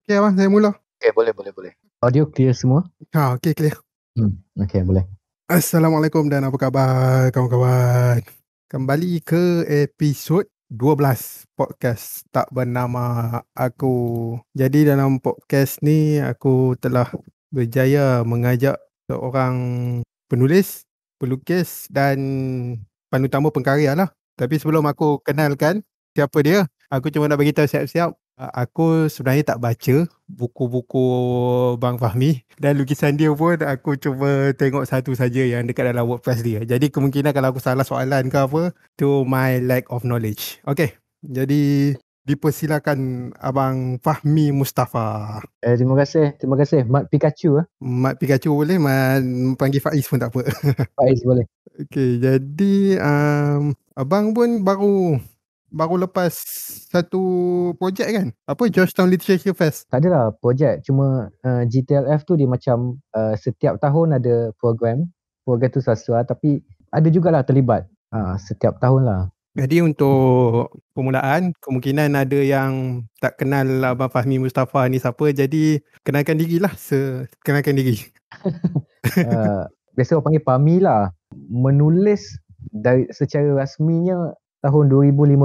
Okay abang, saya mula. Okay, boleh. Audio clear semua? Okay, clear. Okay, boleh. Assalamualaikum dan apa khabar kawan-kawan. Kembali ke episod 12 podcast tak bernama aku. Jadi dalam podcast ni aku telah berjaya mengajak seorang penulis, pelukis dan panutama pengkarya lah. Tapi sebelum aku kenalkan siapa dia, aku cuma nak beritahu siap-siap, aku sebenarnya tak baca buku-buku Bang Fahmi, dan lukisan dia pun aku cuba tengok satu saja yang dekat dalam WordPress dia. Jadi kemungkinan kalau aku salah soalan ke apa, to my lack of knowledge. Okay, jadi dipersilakan Abang Fahmi Mustafa. Terima kasih. Mat Pikachu Mat Pikachu boleh, Mat panggil Faiz pun tak apa. Faiz boleh. Okay, jadi abang pun baru lepas satu projek kan? Apa, Georgetown Literature Fest? Tak adalah projek, cuma GTLF tu dia macam setiap tahun ada program tu sastra, tapi ada jugalah terlibat setiap tahun lah. Jadi untuk permulaan, kemungkinan ada yang tak kenal Abang Fahmi Mustafa ni siapa, jadi kenalkan diri lah, kenalkan diri. Biasa orang panggil Pami lah. Menulis dari secara rasminya tahun 2015.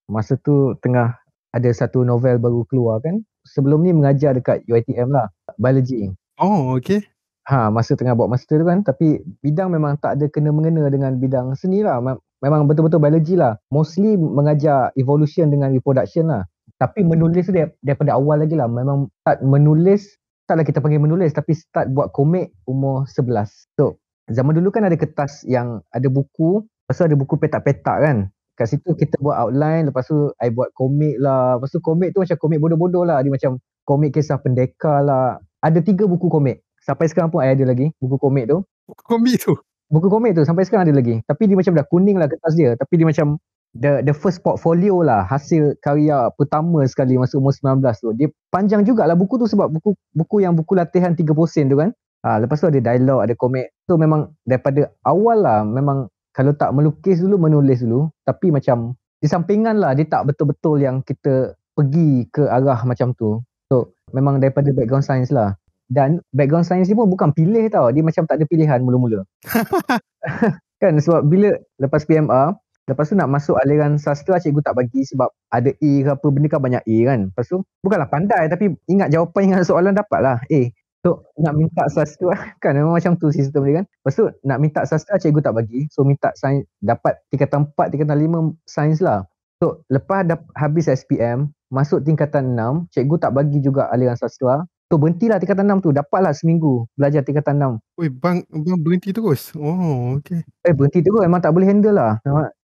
Masa tu tengah ada satu novel baru keluar kan. Sebelum ni mengajar dekat UiTM lah, biology. Oh, okay. Masa tengah buat master tu kan, tapi bidang memang tak ada kena-mengena dengan bidang seni lah. Memang betul-betul biology lah. Mostly mengajar evolution dengan reproduction lah. Tapi menulis tu daripada awal lagi lah. Memang start menulis, taklah kita panggil menulis, tapi start buat komik umur 11. So, zaman dulu kan ada kertas yang ada buku, lepas tu ada buku petak-petak kan. Kat situ kita buat outline, lepas tu I buat komik lah. Lepas tu komik tu macam komik bodoh-bodoh lah. Dia macam komik kisah pendekar lah. Ada 3 buku komik. Sampai sekarang pun I ada lagi buku komik tu. Buku komik tu sampai sekarang ada lagi. Tapi dia macam dah kuning lah kertas dia. Tapi dia macam the first portfolio lah. Hasil karya pertama sekali masa umur 19 tu. Dia panjang jugalah buku tu sebab buku yang buku latihan 30 sen tu kan. Lepas tu ada dialog, ada komik. So memang daripada awal lah memang kalau tak melukis dulu, menulis dulu. Tapi macam di sampingan lah, dia tak betul-betul yang kita pergi ke arah macam tu. So memang daripada background science lah. Dan background science ni pun bukan pilih tau. Dia macam tak ada pilihan mula-mula. Kan sebab bila lepas PMR, lepas tu nak masuk aliran sastra, cikgu tak bagi sebab ada A ke apa, benda kan banyak A kan. Lepas tu bukanlah pandai, tapi ingat jawapan, ingat soalan, dapat lah A. So nak minta sastra kan memang macam tu sistem dia kan. Lepas tu nak minta sastra, cikgu tak bagi. So minta sains, dapat tingkatan 4, tingkatan 5 sains lah. So lepas habis SPM, masuk tingkatan 6, cikgu tak bagi juga aliran sastra. So berhentilah tingkatan 6 tu. Dapatlah seminggu belajar tingkatan 6. Weh, bang berhenti terus? Oh, okay. Berhenti terus. Memang tak boleh handle lah.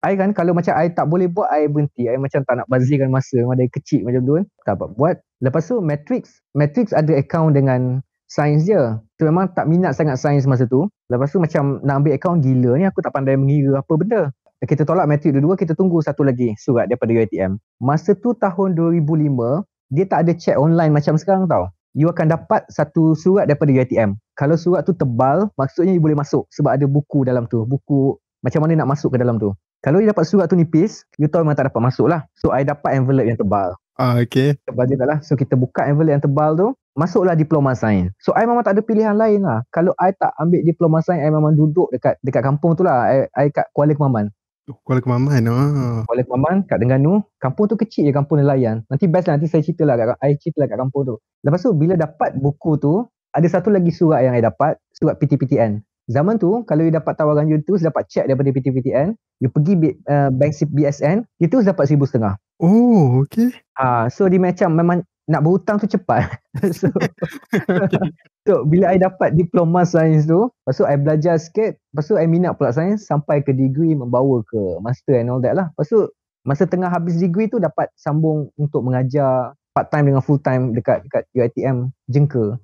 I kan kalau macam I tak boleh buat, I berhenti. I macam tak nak bazirkan masa. Memang dari kecil macam tu kan. Tak dapat buat. Lepas tu Matrix ada account dengan sains je. So memang tak minat sangat sains masa tu. Lepas tu macam nak ambil account, gila ni aku tak pandai mengira apa benda. Kita tolak Matrix dua-dua, kita tunggu satu lagi surat daripada UiTM. Masa tu tahun 2005, dia tak ada check online macam sekarang tau. You akan dapat satu surat daripada UiTM. Kalau surat tu tebal, maksudnya you boleh masuk sebab ada buku dalam tu. Buku macam mana nak masuk ke dalam tu. Kalau you dapat surat tu nipis, you tahu memang tak dapat masuk lah. So I dapat envelope yang tebal. Okay. Tebal je tak lah. So kita buka envelope yang tebal tu, masuklah diploma sains. So I memang tak ada pilihan lain lah. Kalau I tak ambil diploma sains, I memang duduk dekat kampung tu lah. I kat Kuala Kemaman. Kuala Kemaman. Kuala Kemaman kat Terengganu. Kampung tu kecil je, kampung nelayan. Nanti best lah, nanti saya cerita lah kat kampung tu. Lepas tu bila dapat buku tu, ada satu lagi surat yang I dapat, surat PTPTN. Zaman tu kalau you dapat tawaran, you terus dapat check daripada PTPTN, you pergi bank BSN, you terus dapat 1,500. Oh, okay. So dia macam memang nak berhutang tu cepat. So bila I dapat diploma sains tu, lepas tu I belajar sikit, lepas tu I minat pula sains sampai ke degree, membawa ke master and all that lah. Lepas tu masa tengah habis degree tu dapat sambung untuk mengajar part time dengan full time dekat UiTM Jengka.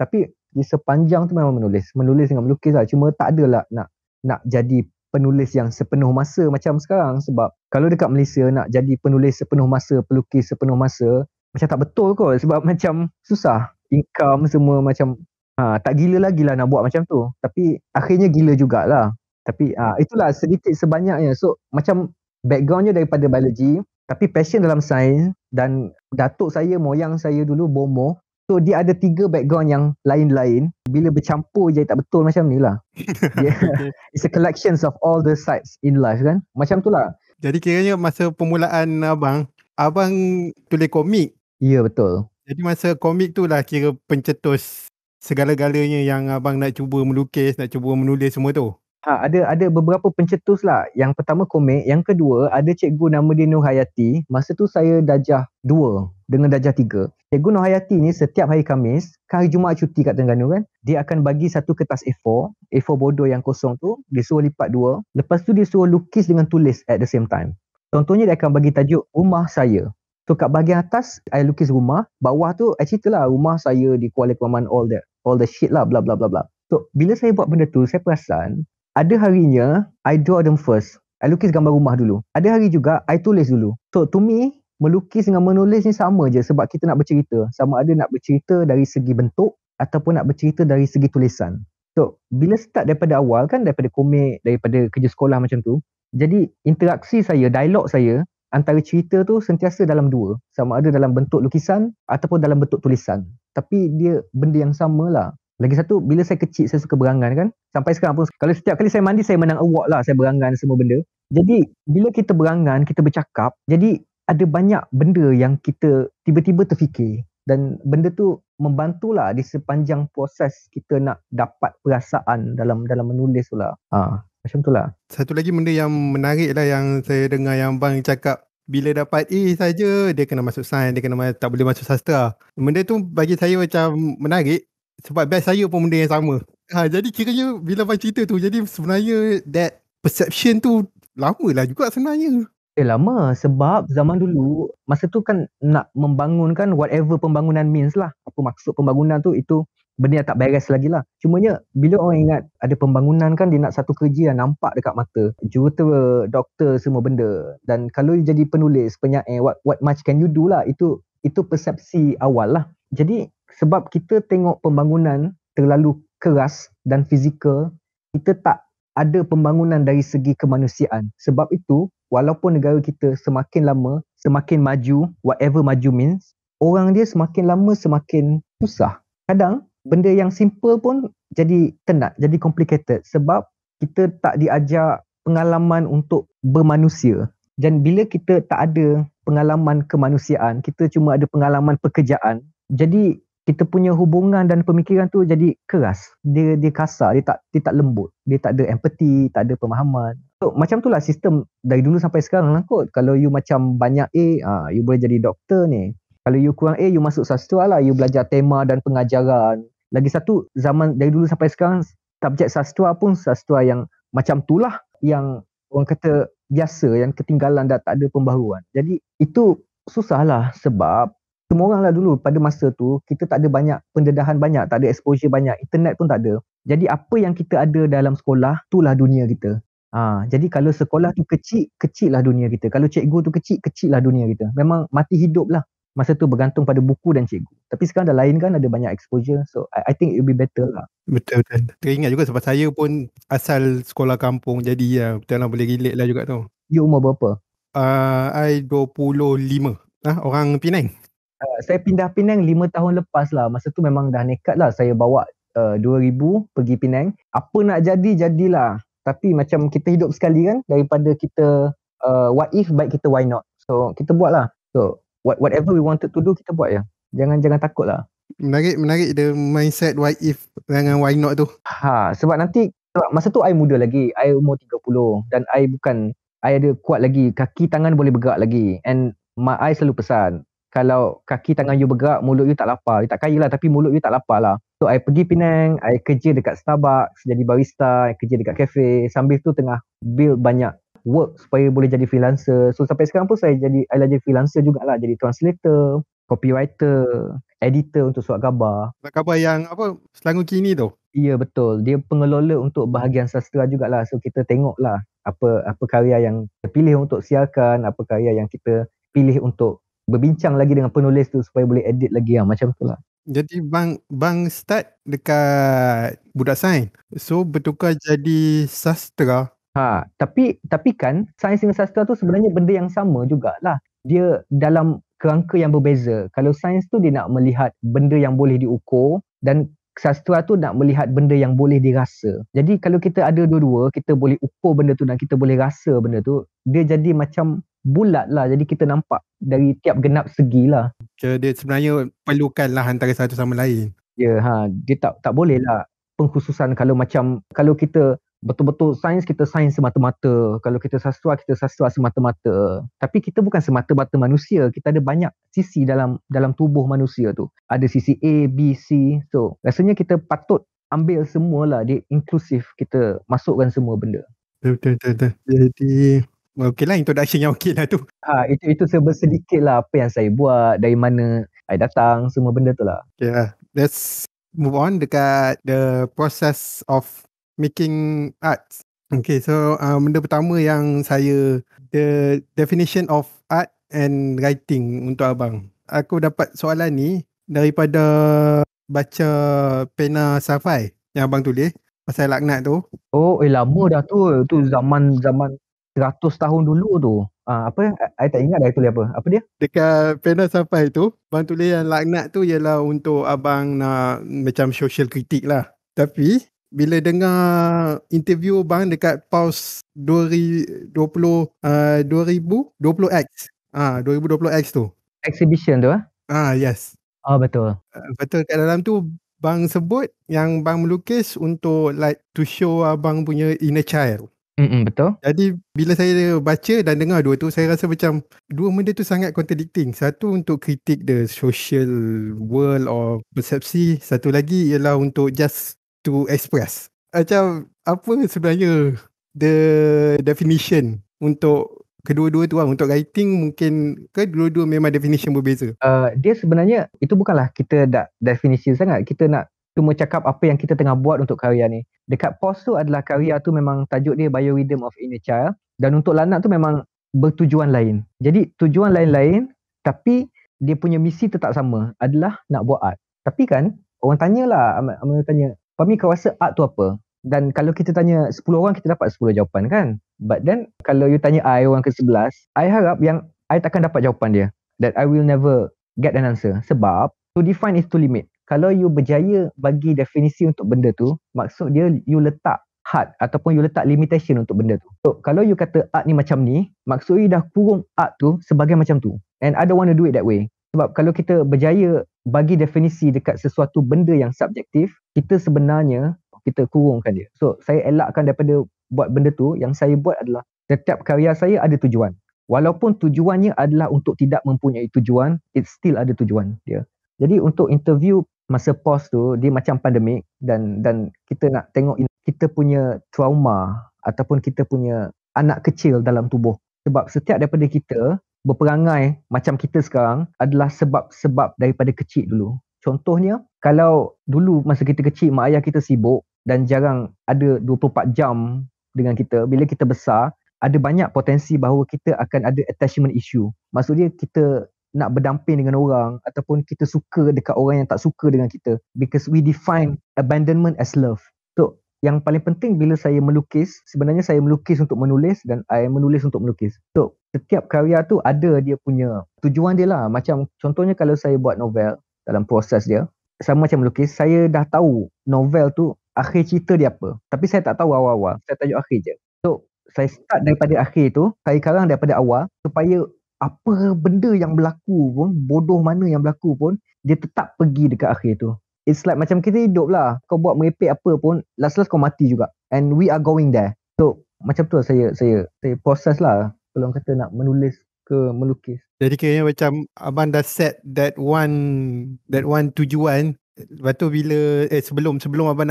Tapi di sepanjang tu memang menulis dengan melukis lah. Cuma tak adalah nak jadi penulis yang sepenuh masa macam sekarang. Sebab kalau dekat Malaysia nak jadi penulis sepenuh masa, pelukis sepenuh masa, macam tak betul kot. Sebab macam susah. Income semua macam tak gila lagi lah nak buat macam tu. Tapi akhirnya gila jugalah. Tapi itulah sedikit sebanyaknya. So macam backgroundnya daripada biology, Tapi passion dalam sains, dan datuk saya, moyang saya dulu bomoh. So dia ada 3 background yang lain-lain. Bila bercampur jadi tak betul macam ni lah. Dia Okay. it's a collection of all the sides in life kan. Macam tu lah. Jadi kiranya masa permulaan abang tulis komik. Ya, betul. Jadi masa komik tu lah kira pencetus segala-galanya yang abang nak cuba melukis, nak cuba menulis semua tu. Ada beberapa pencetus lah. Yang pertama komik, yang kedua ada cikgu nama dia Nur Hayati. Masa tu saya darjah 2 dengan darjah 3. Cikgu Nur Hayati ni setiap hari Khamis, hari Jumaat cuti kat Terengganu kan, dia akan bagi satu kertas A4 bodoh yang kosong tu, dia suruh lipat 2. Lepas tu dia suruh lukis dengan tulis at the same time. Contohnya dia akan bagi tajuk Rumah Saya. So kat bahagian atas, I lukis rumah. Bawah tu, I cerita lah rumah saya di Kuala Kuaman, all the shit lah, bla bla bla bla. So bila saya buat benda tu, saya perasan ada harinya I draw them first. I lukis gambar rumah dulu. Ada hari juga I tulis dulu. So to me, melukis dengan menulis ni sama je sebab kita nak bercerita. Sama ada nak bercerita dari segi bentuk ataupun nak bercerita dari segi tulisan. So bila start daripada awal kan, daripada komik, daripada kerja sekolah macam tu, jadi interaksi saya, dialog saya antara cerita tu sentiasa dalam 2. Sama ada dalam bentuk lukisan ataupun dalam bentuk tulisan. Tapi dia benda yang sama lah. Lagi satu, bila saya kecil saya suka berangan kan. Sampai sekarang pun, kalau setiap kali saya mandi saya menang award lah, saya berangan semua benda. Jadi bila kita berangan, kita bercakap, jadi ada banyak benda yang kita tiba-tiba terfikir. Dan benda tu membantulah di sepanjang proses kita nak dapat perasaan dalam menulis tu lah. Macam tu lah. Satu lagi benda yang menarik lah yang saya dengar yang abang cakap, bila dapat A saja dia kena masuk sains, dia kena tak boleh masuk sastra. Benda tu bagi saya macam menarik sebab best saya pun benda yang sama. Jadi kiranya bila abang cerita tu, jadi sebenarnya that perception tu lama lah juga sebenarnya. Lama sebab zaman dulu masa tu kan nak membangunkan whatever pembangunan means lah. Apa maksud pembangunan tu, itu benda yang tak beres lagi lah. Cumanya bila orang ingat ada pembangunan kan, dia nak satu kerja yang nampak dekat mata. Jurutera, doktor, semua benda. Dan kalau you jadi penulis, penyair, what much can you do lah. Itu persepsi awal lah. Jadi sebab kita tengok pembangunan terlalu keras dan fizikal, kita tak ada pembangunan dari segi kemanusiaan. Sebab itu, walaupun negara kita semakin lama, semakin maju, whatever maju means, orang dia semakin lama semakin susah. Kadang, benda yang simple pun jadi tenat, jadi complicated. Sebab kita tak diajar pengalaman untuk bermanusia. Dan bila kita tak ada pengalaman kemanusiaan, kita cuma ada pengalaman pekerjaan, jadi kita punya hubungan dan pemikiran tu jadi keras. Dia kasar, dia tak lembut. Dia tak ada empathy, tak ada pemahaman. So macam tu lah sistem dari dulu sampai sekarang lah kot. Kalau you macam banyak A, you boleh jadi doktor ni. Kalau you kurang A, you masuk sastra lah. You belajar tema dan pengajaran. Lagi satu, zaman dari dulu sampai sekarang, subjek sastra pun sastra yang macam tu lah. Yang orang kata biasa, yang ketinggalan dan tak ada pembaharuan. Jadi itu susah lah sebab semua orang lah dulu pada masa tu, kita tak ada banyak pendedahan banyak, tak ada exposure banyak, internet pun tak ada. Jadi apa yang kita ada dalam sekolah, itulah dunia kita. Jadi kalau sekolah tu kecil, kecil lah dunia kita. Kalau cikgu tu kecil, kecil lah dunia kita. Memang mati hidup lah. Masa tu bergantung pada buku dan cikgu. Tapi sekarang dah lain kan, ada banyak exposure. So I think it will be better lah. Betul. Teringat juga sebab saya pun asal sekolah kampung, jadi ya betul lah, boleh relate lah juga tu. You umur berapa? I 25. Orang Penang. Saya pindah Penang 5 tahun lepas lah. Masa tu memang dah nekat lah. Saya bawa 2000 pergi Penang. Apa nak jadi, jadilah. Tapi macam kita hidup sekali kan, daripada kita what if, baik kita why not. So kita buat lah. So whatever we wanted to do, kita buat ya. Jangan takut lah. Menarik the mindset why if dengan why not tu. Sebab nanti, masa tu I muda lagi. I umur 30. Dan I ada kuat lagi. Kaki tangan boleh bergerak lagi. And I selalu pesan, kalau kaki tangan you bergerak, mulut you tak lapar. You tak kaya lah, tapi mulut you tak lapar lah. So, I pergi Penang, I kerja dekat Starbucks, jadi barista, I kerja dekat cafe. Sambil tu tengah build banyak work supaya boleh jadi freelancer. So, sampai sekarang pun I jadi freelancer jugalah. Jadi translator, copywriter, editor untuk surat khabar. Surat khabar yang Selangor Kini tu? Ya, betul. Dia pengelola untuk bahagian sastra jugalah. So, kita tengoklah apa karya yang terpilih untuk siarkan, apa karya yang kita pilih untuk berbincang lagi dengan penulis tu supaya boleh edit lagi macam tu lah. Jadi bang start dekat budak sains, so bertukar jadi sastra. Tapi kan sains dengan sastra tu sebenarnya benda yang sama jugalah. dia dalam kerangka yang berbeza. Kalau sains tu dia nak melihat benda yang boleh diukur, dan sastra tu nak melihat benda yang boleh dirasa. Jadi kalau kita ada dua-dua, kita boleh ukur benda tu dan kita boleh rasa benda tu, dia jadi macam bulat lah. Jadi kita nampak dari tiap genap segi lah. Kira dia sebenarnya perlukan lah antara satu sama lain. Ya, dia tak boleh lah pengkhususan. Kalau kita betul-betul sains, kita sains semata-mata. Kalau kita sastra semata-mata. Tapi kita bukan semata-mata manusia. Kita ada banyak sisi dalam tubuh manusia tu. Ada sisi A, B, C. So, rasanya kita patut ambil semualah. Dia inklusif. Kita masukkan semua benda. Betul. Jadi, okey lah, introduction yang okey lah tu. Itu sedikit lah apa yang saya buat, dari mana saya datang, semua benda tu lah. Okay lah. Let's move on dekat the process of making arts. Okay, so benda pertama yang the definition of art and writing untuk abang. Aku dapat soalan ni daripada baca pena Safai yang abang tulis pasal laknat tu. Lama dah tu. Tu zaman 100 tahun dulu tu. Apa? I tak ingat dah tulis apa. Apa dia? Dekat pena Safai tu, abang tulis yang laknat tu ialah untuk abang nak macam social kritik lah. Tapi bila dengar interview abang dekat Pause 2020X 2020X tu. Exhibition tu Yes. Betul. Betul, kat dalam tu bang sebut yang bang melukis untuk like to show abang punya inner child. Betul. Jadi bila saya baca dan dengar dua tu, saya rasa macam dua benda tu sangat contradicting. Satu untuk kritik the social world or persepsi, satu lagi ialah untuk just to express. Macam apa sebenarnya the definition untuk kedua-dua tu lah. Untuk writing mungkin ke dua-dua memang definition berbeza? Dia sebenarnya itu bukanlah kita dah definisi sangat. Kita nak cuma cakap apa yang kita tengah buat untuk karya ni. Dekat Pause tu adalah karya tu memang tajuk dia Biorhythm of Inner Child, dan untuk Laknat tu memang bertujuan lain. Jadi tujuan lain-lain, tapi dia punya misi tetap sama, adalah nak buat art. Tapi kan orang tanyalah, Amal tanya, Fahmi kau rasa art tu apa? Dan kalau kita tanya 10 orang, kita dapat 10 jawapan kan. But then kalau you tanya I, orang ke-11, I harap yang I takkan dapat jawapan dia. That I will never get an answer. Sebab to define is to limit. Kalau you berjaya bagi definisi untuk benda tu, maksud dia you letak had ataupun you letak limitation untuk benda tu. So, kalau you kata art ni macam ni, maksud you dah kurung art tu sebagai macam tu. And I don't want to do it that way. Sebab kalau kita berjaya bagi definisi dekat sesuatu benda yang subjektif, kita sebenarnya kita kurungkan dia. So, saya elakkan daripada buat benda tu. Yang saya buat adalah setiap karya saya ada tujuan. Walaupun tujuannya adalah untuk tidak mempunyai tujuan, it still ada tujuan dia. Jadi untuk interview masa Pause tu, dia macam pandemik, dan kita nak tengok kita punya trauma ataupun kita punya anak kecil dalam tubuh. Sebab setiap daripada kita berperangai macam kita sekarang adalah sebab daripada kecil dulu. Contohnya, kalau dulu masa kita kecil mak ayah kita sibuk dan jarang ada 24 jam dengan kita, bila kita besar, ada banyak potensi bahawa kita akan ada attachment issue. Maksudnya kita nak berdamping dengan orang ataupun kita suka dekat orang yang tak suka dengan kita, because we define abandonment as love. So yang paling penting bila saya melukis, sebenarnya saya melukis untuk menulis dan I menulis untuk melukis. So setiap karya tu ada dia punya tujuan dia lah. Macam contohnya kalau saya buat novel, dalam proses dia sama macam melukis, saya dah tahu novel tu akhir cerita dia apa, tapi saya tak tahu awal-awal, saya tajuk akhir je. So saya start daripada akhir tu, saya karang daripada awal, supaya apa benda yang berlaku pun, bodoh mana yang berlaku pun, dia tetap pergi dekat akhir tu. It's like macam kita hidup lah. Kau buat merepek apa pun, last kau mati juga. And we are going there. So macam tu saya proses lah kalau kata nak menulis ke melukis. Jadi kiranya macam abang dah set that one tujuan. Lepas tu bila sebelum abang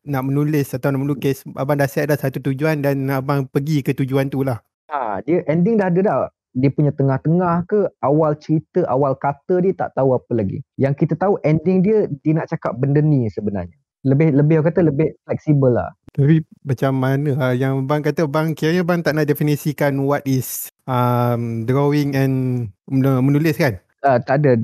nak menulis atau nak melukis, abang dah set dah satu tujuan dan abang pergi ke tujuan tu lah. Dia ending dah ada dah. Dia punya tengah-tengah ke, awal cerita, awal kata dia tak tahu apa lagi. Yang kita tahu ending dia nak cakap benda ni sebenarnya. Lebih orang kata lebih fleksibel lah. Tapi macam mana yang abang kata, kiranya abang tak nak definisikan what is drawing and menulis kan? Tak ada.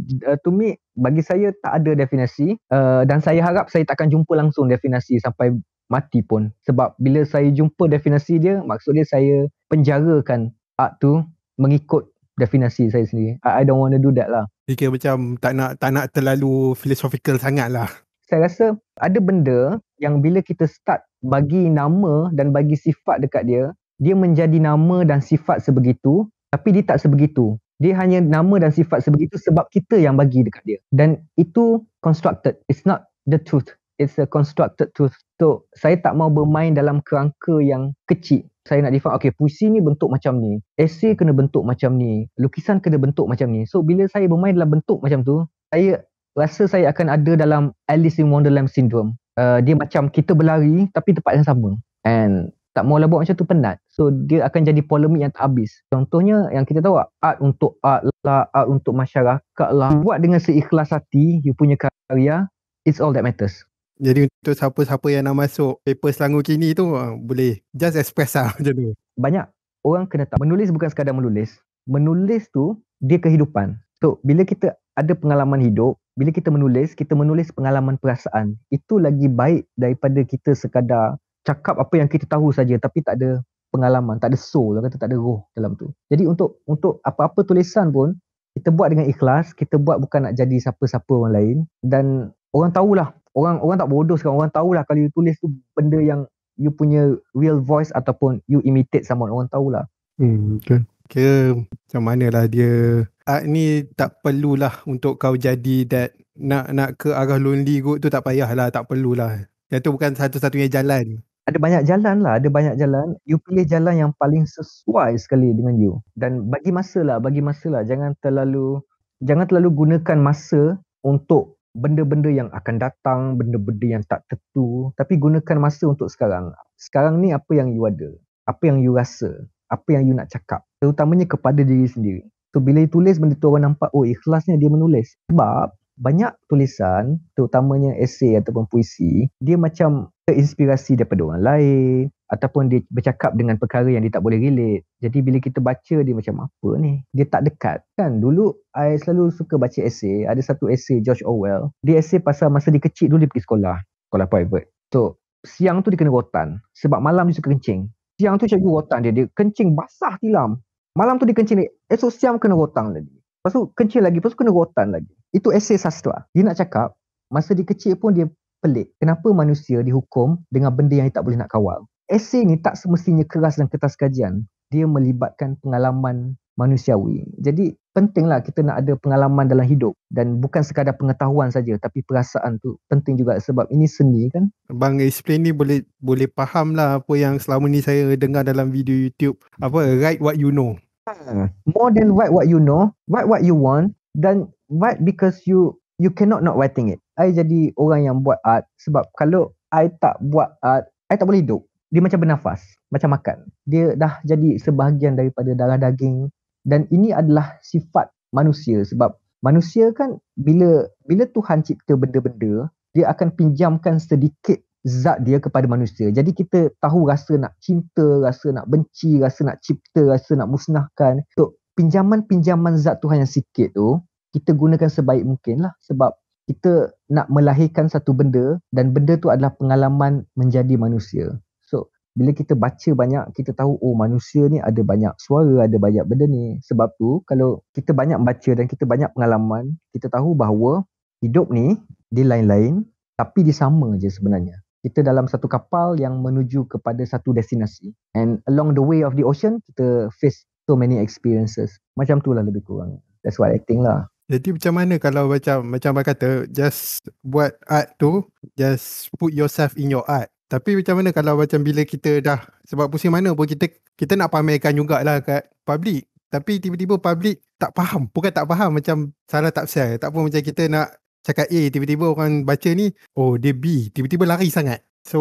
To me, bagi saya tak ada definisi, dan saya harap saya takkan jumpa langsung definisi sampai mati pun. Sebab bila saya jumpa definisi dia, maksud dia saya penjarakan art tu mengikut definisi saya sendiri. I don't want to do that lah. Dia kira macam tak nak terlalu philosophical sangat lah. Saya rasa ada benda yang bila kita start bagi nama dan bagi sifat dekat dia, dia menjadi nama dan sifat sebegitu, tapi dia tak sebegitu. Dia hanya nama dan sifat sebegitu sebab kita yang bagi dekat dia. Dan itu constructed. It's not the truth. It's a constructed truth. So, saya tak mau bermain dalam kerangka yang kecil. Saya nak define, okay, puisi ni bentuk macam ni. Esei kena bentuk macam ni. Lukisan kena bentuk macam ni. So, bila saya bermain dalam bentuk macam tu, saya rasa saya akan ada dalam Alice in Wonderland syndrome. Dia macam kita berlari tapi tempat yang sama. And tak maulah buat macam tu penat. So dia akan jadi polemik yang tak habis. Contohnya yang kita tahu, art untuk art lah, art untuk masyarakat lah. Buat dengan seikhlas hati, you punya karya, it's all that matters. Jadi untuk siapa-siapa yang nak masuk paper Selangor kini tu, boleh just express lah macam tu. Banyak orang kena tahu, menulis bukan sekadar menulis. Menulis tu, dia kehidupan. So bila kita ada pengalaman hidup, bila kita menulis pengalaman perasaan. Itu lagi baik daripada kita sekadar cakap apa yang kita tahu saja tapi tak ada pengalaman, tak ada soul, kata tak ada roh dalam tu. Jadi untuk apa-apa tulisan pun, kita buat dengan ikhlas, kita buat bukan nak jadi siapa-siapa orang lain. Dan orang tahulah, orang tak bodoh sekarang, orang tahulah kalau you tulis tu benda yang you punya real voice ataupun you imitate someone, orang tahulah. Betul. Kira macam manalah dia, art ni tak perlulah untuk kau jadi that nak ke arah lonely kot tu, tak payahlah, tak perlulah. Yang tu bukan satu-satunya jalan. Ada banyak jalan lah, ada banyak jalan. You pilih jalan yang paling sesuai sekali dengan you. Dan bagi masa lah. Jangan terlalu gunakan masa untuk benda-benda yang akan datang, benda-benda yang tak tentu. Tapi gunakan masa untuk sekarang. Sekarang ni apa yang you ada, apa yang you rasa, apa yang you nak cakap. Terutamanya kepada diri sendiri. So bila you tulis benda tu, orang nampak, oh ikhlasnya dia menulis. Sebab banyak tulisan, terutamanya esei ataupun puisi, dia macam terinspirasi daripada orang lain ataupun dia bercakap dengan perkara yang dia tak boleh relate. Jadi bila kita baca, dia macam apa ni? Dia tak dekat. Kan dulu I selalu suka baca esei. Ada satu esei George Orwell. Dia esei pasal masa dia kecil dulu dia pergi sekolah private. So siang tu dia kena rotan sebab malam dia suka kencing. Siang tu cikgu rotan dia kencing basah tilam. Malam tu dia kencing, esok siang kena rotan lagi. Lepas tu kencing lagi, lepas tu kena rotan lagi. Itu esei sastra. Dia nak cakap, masa dia kecil pun dia pelik. Kenapa manusia dihukum dengan benda yang dia tak boleh nak kawal? Esei ni tak semestinya keras dan kertas kajian. Dia melibatkan pengalaman manusiawi. Jadi pentinglah kita nak ada pengalaman dalam hidup. Dan bukan sekadar pengetahuan saja, tapi perasaan tu penting juga sebab ini seni kan. Bang explain ni boleh faham lah apa yang selama ni saya dengar dalam video YouTube. Apa, write what you know. More than write what you know, write what you want, dan write because you cannot not writing it. I jadi orang yang buat art sebab kalau I tak buat art, I tak boleh hidup. Dia macam bernafas, macam makan. Dia dah jadi sebahagian daripada darah daging. Dan ini adalah sifat manusia sebab manusia kan bila Tuhan cipta benda-benda, dia akan pinjamkan sedikit zat dia kepada manusia. Jadi kita tahu rasa nak cinta, rasa nak benci, rasa nak cipta, rasa nak musnahkan. So pinjaman-pinjaman zat Tuhan yang sikit tu, kita gunakan sebaik mungkin lah sebab kita nak melahirkan satu benda dan benda tu adalah pengalaman menjadi manusia. So bila kita baca banyak, kita tahu oh manusia ni ada banyak suara, ada banyak benda ni. Sebab tu kalau kita banyak baca dan kita banyak pengalaman, kita tahu bahawa hidup ni dia lain-lain tapi dia sama je sebenarnya. Kita dalam satu kapal yang menuju kepada satu destinasi. And along the way of the ocean, kita face so many experiences. Macam tu lah lebih kurang. That's what I think lah. Jadi macam mana kalau macam abang kata, just buat art tu, just put yourself in your art. Tapi macam mana kalau macam bila kita dah, sebab pusing mana pun kita nak pamerkan jugalah kat public. Tapi tiba-tiba public tak faham. Bukan tak faham, macam salah tafsir. Tak apa, macam kita nak cakap A, tiba-tiba orang baca ni, oh dia B, tiba-tiba lari sangat. So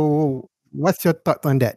what's your thought on that?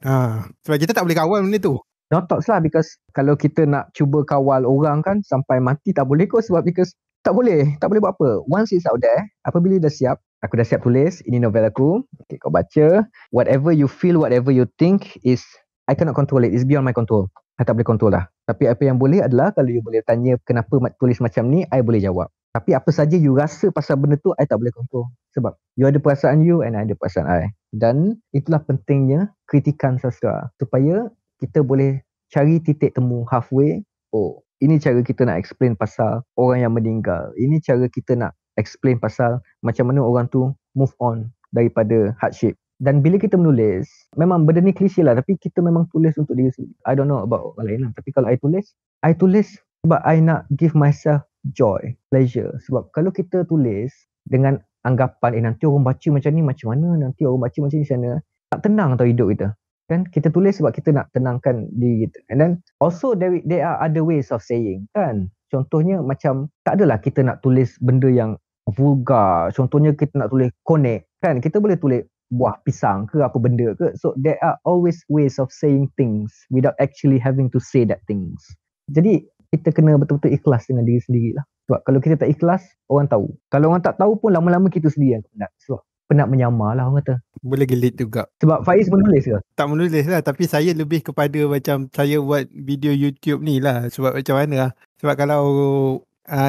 Sebab kita tak boleh kawal benda tu. No thoughts lah, because kalau kita nak cuba kawal orang kan sampai mati tak boleh kot, sebab because tak boleh buat apa. Once it's out there, apabila dah siap, aku dah siap tulis, ini novel aku, okay, kau baca, whatever you feel, whatever you think is, I cannot control it, it's beyond my control. I tak boleh control lah. Tapi apa yang boleh adalah, kalau you boleh tanya kenapa tulis macam ni, I boleh jawab. Tapi apa saja you rasa pasal benda tu, I tak boleh control. Sebab you ada perasaan you and I ada perasaan I. Dan itulah pentingnya kritikan sastra. Supaya kita boleh cari titik temu halfway. Oh, Ini cara kita nak explain pasal orang yang meninggal. Ini cara kita nak explain pasal macam mana orang tu move on daripada hardship. Dan bila kita menulis, memang benda ni klise lah, tapi kita memang tulis untuk diri sendiri. I don't know about orang lain lah, tapi kalau I tulis sebab I nak give myself joy, pleasure. Sebab kalau kita tulis dengan anggapan nanti orang baca macam ni macam mana, nanti orang baca macam ni macam mana, tak tenang tau hidup kita. Kan kita tulis sebab kita nak tenangkan diri kita. And then also there are other ways of saying kan. Contohnya macam tak adalah kita nak tulis benda yang vulgar. Contohnya kita nak tulis konek kan. Kita boleh tulis buah pisang ke apa benda ke. So there are always ways of saying things without actually having to say that things. Jadi kita kena betul-betul ikhlas dengan diri sendiri lah. Sebab kalau kita tak ikhlas, orang tahu. Kalau orang tak tahu pun lama-lama kita sendiri yang penat. Sebab penat menyamar lah orang kata. Boleh gelit juga. Sebab Faiz menulis ke? Tak menulis lah, tapi saya lebih kepada macam saya buat video YouTube ni lah. Sebab macam mana lah. Sebab kalau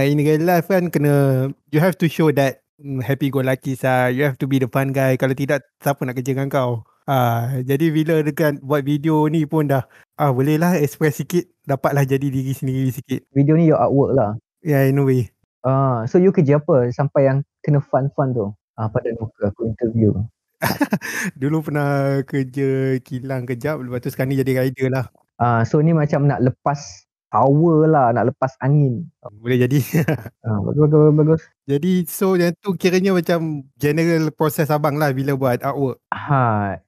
in real life kan kena, you have to show that happy go lucky sah. You have to be the fun guy. Kalau tidak, siapa nak kerja dengan kau? Jadi bila dekat buat video ni pun dah boleh lah express sikit, dapatlah jadi diri sendiri sikit. Video ni your artwork lah. Yeah, in a way. So you kerja apa sampai yang kena fun-fun tu? Pada muka aku interview. Dulu pernah kerja kilang kejap, lepas tu sekarang ni jadi rider lah. So ni macam nak lepas power lah, nak lepas angin. Boleh jadi. Bagus. Jadi so yang tu kiranya macam general proses abang lah bila buat artwork.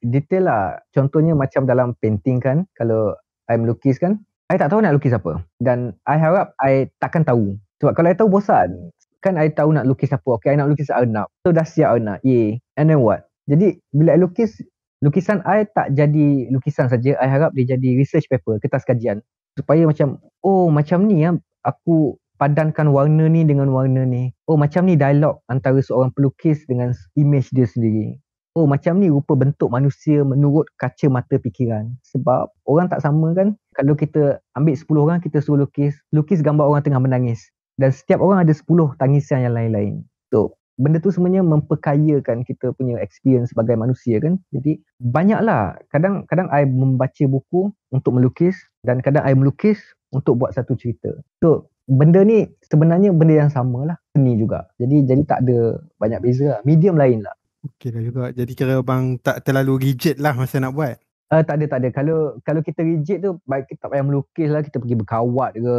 Detail lah. Contohnya macam dalam painting kan, kalau I melukis kan, I tak tahu nak lukis apa. Dan I harap I takkan tahu. Sebab kalau I tahu bosan. Kan I tahu nak lukis apa. Okay, I nak lukis arnab. So dah siap arnab. Yay. And then what? Jadi bila I lukis, lukisan I tak jadi lukisan saja. I harap dia jadi research paper, kertas kajian. Supaya macam, macam ni aku padankan warna ni dengan warna ni. Macam ni dialog antara seorang pelukis dengan image dia sendiri. Macam ni rupa bentuk manusia menurut kaca mata fikiran. Sebab orang tak sama kan. Kalau kita ambil 10 orang, kita suruh lukis gambar orang tengah menangis. Dan setiap orang ada 10 tangisan yang lain-lain. So, benda tu sebenarnya memperkayakan kita punya experience sebagai manusia kan. Jadi, banyaklah. Kadang I membaca buku untuk melukis dan kadang I melukis untuk buat satu cerita. So, benda ni sebenarnya benda yang sama lah. Seni juga. Jadi tak ada banyak beza lah. Medium lain lah. Okey lah juga. Jadi kira abang tak terlalu rigid lah masa nak buat. Tak ada. Kalau kita rigid tu, baik kita tak payah melukis lah, kita pergi berkawat ke,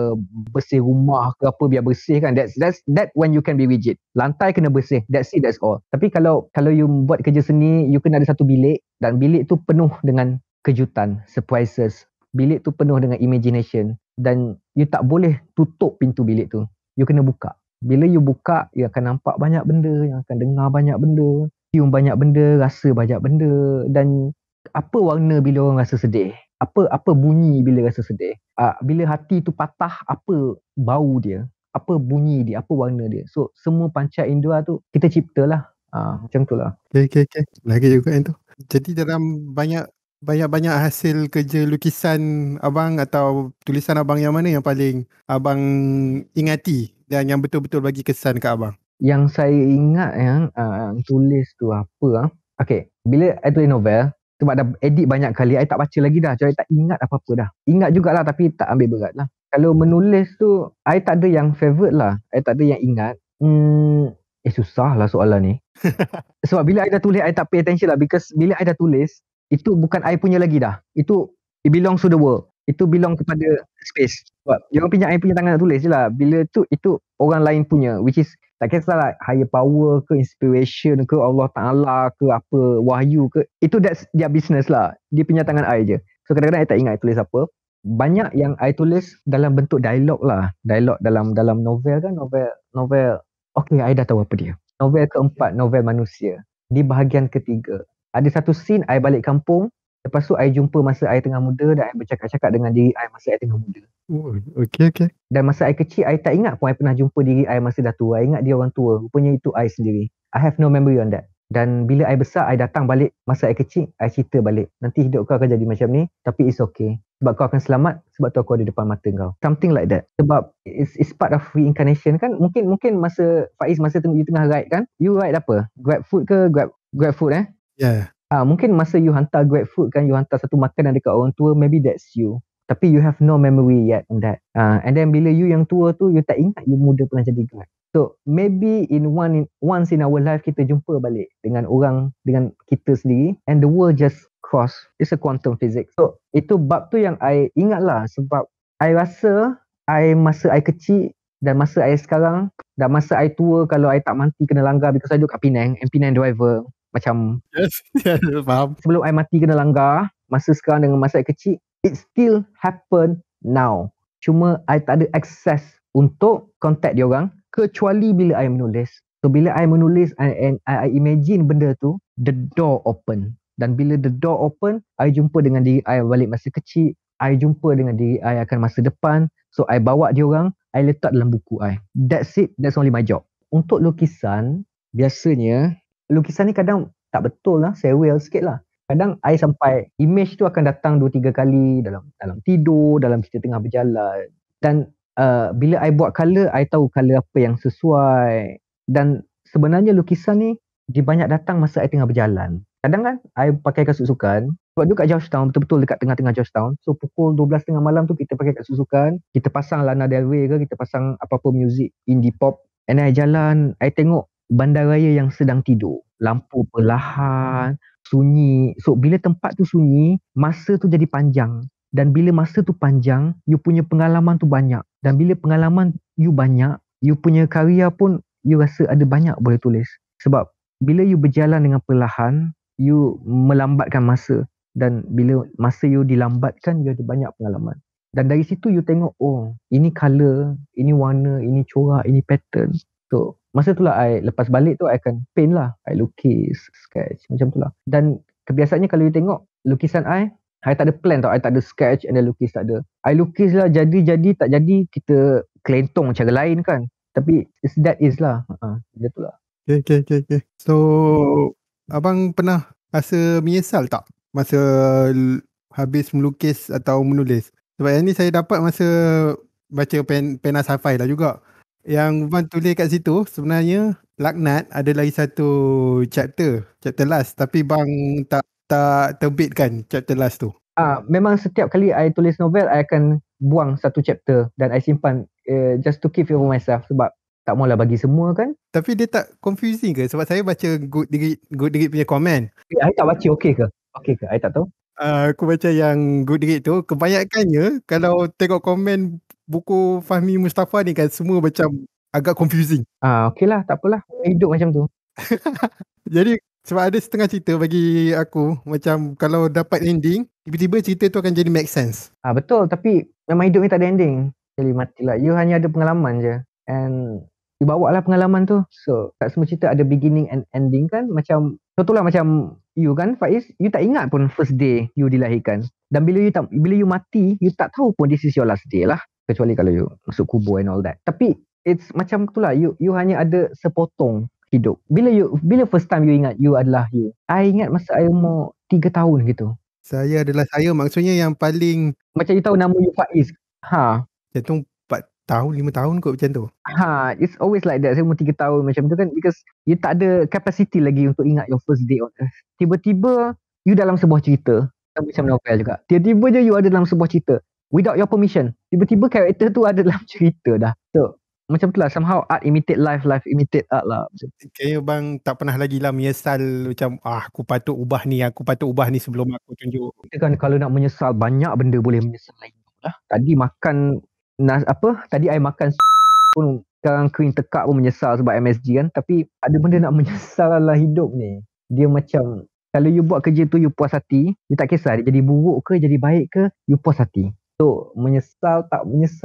bersih rumah ke apa, biar bersih kan. That when you can be rigid. Lantai kena bersih. That's it, that's all. Tapi kalau you buat kerja seni, you kena ada satu bilik dan bilik tu penuh dengan kejutan, surprises. Bilik tu penuh dengan imagination dan you tak boleh tutup pintu bilik tu. You kena buka. Bila you buka, you akan nampak banyak benda, you akan dengar banyak benda, cium banyak benda, rasa banyak benda. Dan apa warna bila orang rasa sedih? Apa bunyi bila rasa sedih? Bila hati tu patah, apa bau dia? Apa bunyi dia? Apa warna dia? So semua panca indera tu kita cipta lah. Macam tu lah. Okay. Lagi juga yang tu. Jadi dalam banyak hasil kerja lukisan abang atau tulisan abang, yang mana yang paling abang ingati dan yang betul-betul bagi kesan kat abang? Yang saya ingat yang tulis tu apa? Okay, bila I tulis novel, sebab dah edit banyak kali, I tak baca lagi dah. Jadi I tak ingat apa-apa dah. Ingat jugalah tapi tak ambil berat lah. Kalau menulis tu, I tak ada yang favourite lah. I tak ada yang ingat. Susah lah soalan ni. Sebab bila I dah tulis, I tak pay attention lah. Because bila I dah tulis, itu bukan I punya lagi dah. Itu, it belongs to the world. Itu belong kepada space. Sebab dia orang pinjam I punya tangan nak tulis je lah. Bila tu, itu orang lain punya. Which is, tak kisahlah higher power ke, inspiration ke, Allah Ta'ala ke, apa, wahyu ke. Itu that's their business lah. Dia punya tangan I je. So kadang-kadang I tak ingat I tulis apa. Banyak yang I tulis dalam bentuk dialog lah. Dialog dalam novel kan. Novel. Okay, I dah tahu apa dia. Novel keempat, novel manusia. Di bahagian ketiga. Ada satu scene I balik kampung. Lepas tu I jumpa masa I tengah muda dan I bercakap-cakap dengan diri I masa I tengah muda. Okay. Dan masa I kecil, I tak ingat pun I pernah jumpa diri I masa dah tua. I ingat dia orang tua. Rupanya itu I sendiri. I have no memory on that. Dan bila I besar, I datang balik masa I kecil, I cerita balik. Nanti hidup kau akan jadi macam ni, tapi it's okay. Sebab kau akan selamat, sebab tu aku ada depan mata kau. Something like that. Sebab it's part of reincarnation kan. Mungkin masa Faiz, masa you tengah ride kan, you ride apa? Grab food ke? Grab food Yeah. Mungkin masa you hantar Grab food kan, you hantar satu makanan dekat orang tua, maybe that's you. Tapi you have no memory yet on that. And then bila you yang tua tu, you tak ingat you muda pernah jadi guard. So maybe once in our life kita jumpa balik dengan orang, dengan kita sendiri, and the world just cross. It's a quantum physics. So itu bab tu yang I ingat lah, sebab I rasa masa I kecil dan masa I sekarang dan masa I tua, kalau I tak mati kena langgar, because I duduk kat Penang, and Penang driver macam Yes, yes, faham. sebelum I mati kena langgar, masa sekarang dengan masa I kecil, it still happen now. Cuma I tak ada access untuk contact dia orang kecuali bila I menulis. So bila I menulis I imagine benda tu, the door open. Dan bila the door open, I jumpa dengan diri I balik masa kecil, I jumpa dengan diri I akan masa depan. So I bawa dia orang, I letak dalam buku I. That's it, that's only my job. Untuk lukisan, biasanya lukisan ni kadang tak betul lah, serial sikit lah. Kadang I sampai image tu akan datang 2-3 kali dalam tidur, dalam kita tengah berjalan. Dan bila I buat colour, I tahu colour apa yang sesuai. Dan sebenarnya lukisan ni dia banyak datang masa I tengah berjalan. Kadang kan I pakai kasut sukan, sebab tu kat Georgetown, betul-betul dekat tengah-tengah Georgetown. So pukul 12 tengah malam tu kita pakai kasut sukan, kita pasang Lana Del Rey ke, kita pasang apa-apa muzik indie pop, and I jalan, I tengok bandaraya yang sedang tidur. Lampu perlahan, sunyi. So bila tempat tu sunyi, masa tu jadi panjang. Dan bila masa tu panjang, you punya pengalaman tu banyak. Dan bila pengalaman you banyak, you punya karya pun you rasa ada banyak boleh tulis. Sebab bila you berjalan dengan perlahan, you melambatkan masa. Dan bila masa you dilambatkan, you ada banyak pengalaman. Dan dari situ you tengok, oh, ini colour, ini warna, ini corak, ini pattern. So masa tu lah I lepas balik tu I akan paint lah, I lukis, sketch, macam tu lah. Dan kebiasaannya kalau you tengok lukisan I tak ada plan tau, I tak ada sketch and then lukis, tak ada. I lukis lah, jadi tak jadi kita kelentong cara lain kan. Tapi that is lah, macam tu lah. Okay. So abang pernah rasa menyesal tak masa habis melukis atau menulis? Sebab yang ni saya dapat masa baca pena sci-fi lah juga. Yang bang tulis kat situ sebenarnya Laknat ada lagi satu chapter last, tapi bang tak terbitkan chapter last tu. Memang setiap kali I tulis novel, I akan buang satu chapter dan I simpan just to keep it for myself, sebab tak maulah bagi semua kan. Tapi dia tak confusing ke? Sebab saya baca Goodreads punya komen. I tak baca okey ke? I tak tahu. Aku baca yang Goodreads tu, kebanyakannya kalau tengok komen buku Fahmi Mustafa ni kan, semua macam agak confusing. Okey lah, tak apalah. Hidup macam tu. Jadi sebab ada setengah cerita bagi aku, macam kalau dapat ending, tiba-tiba cerita tu akan jadi make sense. Betul, tapi memang hidup ni tak ada ending. Jadi matilah. You hanya ada pengalaman je. And you bawa lah pengalaman tu. So tak semua cerita ada beginning and ending kan. Macam contohlah macam you kan Faiz, you tak ingat pun first day you dilahirkan. Dan bila you mati, you tak tahu pun this is your last day lah. Kecuali kalau you masuk kubur and all that. Tapi it's macam tu lah. You hanya ada sepotong hidup. Bila first time you ingat you adalah you? I ingat masa I umur 3 tahun gitu. Saya adalah saya, maksudnya yang paling, macam you tahu nama you Faiz. Jantung 4 tahun 5 tahun kot macam tu. It's always like that. Saya umur 3 tahun macam tu kan, because you tak ada capacity lagi untuk ingat your first day on earth. Tiba-tiba you dalam sebuah cerita, macam novel juga. Tiba-tiba je you ada dalam sebuah cerita without your permission. Tiba-tiba karakter tu ada dalam cerita dah. So macam tu lah, somehow art imitate life, life imitate art lah. Kayaknya bang tak pernah lagi lah menyesal macam aku patut ubah ni sebelum aku tunjuk. Kita kan kalau nak menyesal, banyak benda boleh menyesal lagi lah. Tadi I makan pun sekarang kering tekak pun menyesal sebab MSG kan. Tapi ada benda nak menyesal lah hidup ni. Dia macam kalau you buat kerja tu you puas hati, you tak kisah dia jadi buruk ke jadi baik ke, you puas hati. So menyesal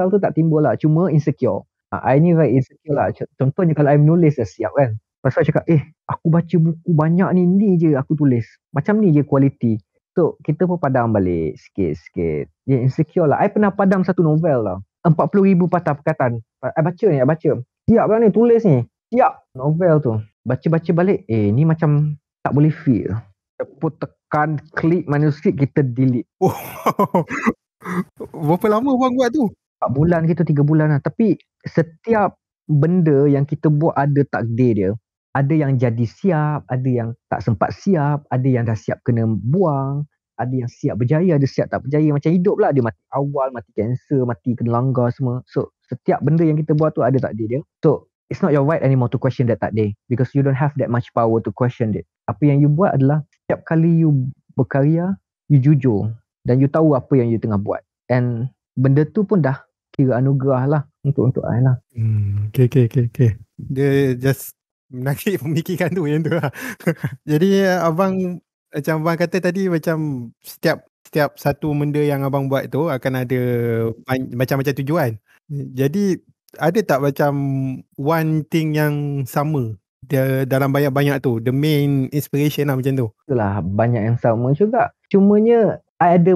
tu tak timbul lah, cuma insecure. I ni very insecure lah. Contohnya kalau I menulis dah siap kan, pasal cakap aku baca buku banyak ni je aku tulis, macam ni je kualiti. So kita pun padam balik sikit-sikit. Dia insecure lah. I pernah padam satu novel lah, 40,000 patah perkataan. I baca. Siap lah ni tulis ni. Siap novel tu. Baca balik. Ni macam tak boleh feel. Put tekan klik manuskrip, kita delete. Berapa lama bang buat tu? 4 bulan gitu, 3 bulan lah. Tapi setiap benda yang kita buat ada takdir dia. Ada yang jadi siap, ada yang tak sempat siap, ada yang dah siap kena buang, ada yang siap berjaya, ada siap tak berjaya. Macam hidup lah, dia mati awal, mati kanser, mati kena langgar semua. So setiap benda yang kita buat tu ada takdir dia. So it's not your right anymore to question that takdir, because you don't have that much power to question it. Apa yang you buat adalah setiap kali you berkarya, you jujur dan you tahu apa yang you tengah buat, and benda tu pun dah kira anugerah lah untuk I lah. Okay. Dia just menarik pemikiran tu yang tu lah. Jadi abang macam abang kata tadi, macam setiap satu benda yang abang buat tu akan ada macam-macam tujuan. Jadi ada tak macam one thing yang sama dia dalam banyak-banyak tu, the main inspiration lah macam tu? Itulah, banyak yang sama juga. Cumanya I ada